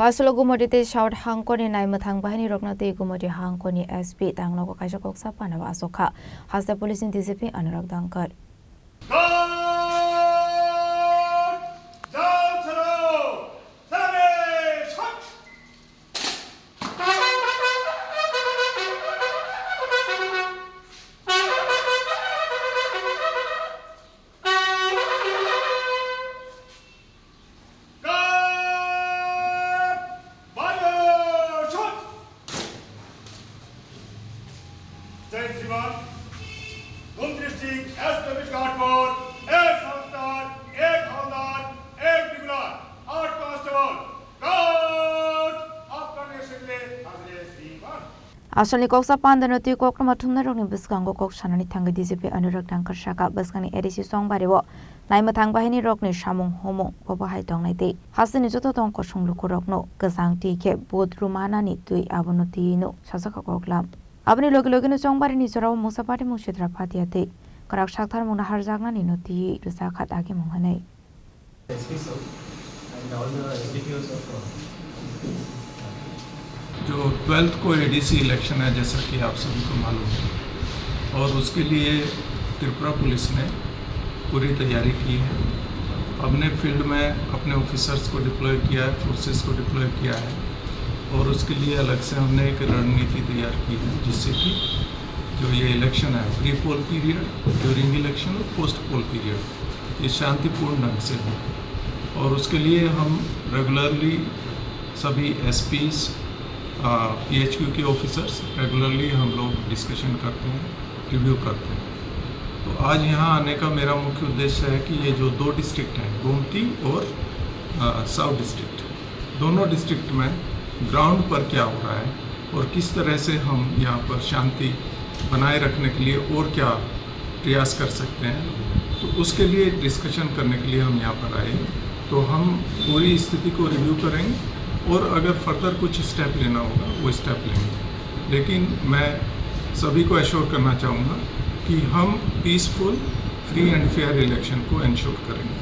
Faslo gumodite shout hangkoni nai mathang bahani roknate gumodi hangkoni SP tanglo kaisa koksa panawa asoka hasta police in DCP Anurag Dankar. Asal ni koksa pandan tu kok nama thumna rokni biskango kok sanani thangi DCP Anurag Dankar shaka biskani edisi song barewo nai mathang bahini rokni samung homong bobo hai tong naite hasini joto tong ko sunglu ko rokno gesang ti ke bod rumana ni tui abono ti no sasaka koklam abni logi logi no song barini soraw musapati mushidra phatiate karak shakthar muna harjagna ni no ti rusa khat age monghanai जो 12th को ADC election है जैसा कि आप सभी को मालूम है और उसके लिए त्रिपुरा पुलिस ने पूरी तैयारी की है। हमने फील्ड में अपने ऑफिसर्स को डिप्लॉय किया है, फोर्सेस को डिप्लॉय किया है और उसके लिए अलग से हमने एक रणनीति तैयार की है जिससे कि जो ये इलेक्शन है pre poll period, during election और पोस्ट पोल पीरियड ये शांतिपूर्ण ढंग से हो और उसके लिए हम रेगुलरली सभी एसपीज PHQ के ऑफिसर्स रेगुलरली हम लोग डिस्कशन करते हैं, रिव्यू करते हैं। तो आज यहाँ आने का मेरा मुख्य उद्देश्य है कि ये जो दो डिस्ट्रिक्ट हैं गोमती और साउथ डिस्ट्रिक्ट, दोनों डिस्ट्रिक्ट में ग्राउंड पर क्या हो रहा है और किस तरह से हम यहाँ पर शांति बनाए रखने के लिए और क्या प्रयास कर सकते हैं, तो उसके लिए डिस्कशन करने के लिए हम यहाँ पर आए। तो हम पूरी स्थिति को रिव्यू करेंगे और अगर फर्दर कुछ स्टेप लेना होगा वो स्टेप लेंगे, लेकिन मैं सभी को एश्योर करना चाहूँगा कि हम peaceful, free and fair election को एंश्योर करेंगे।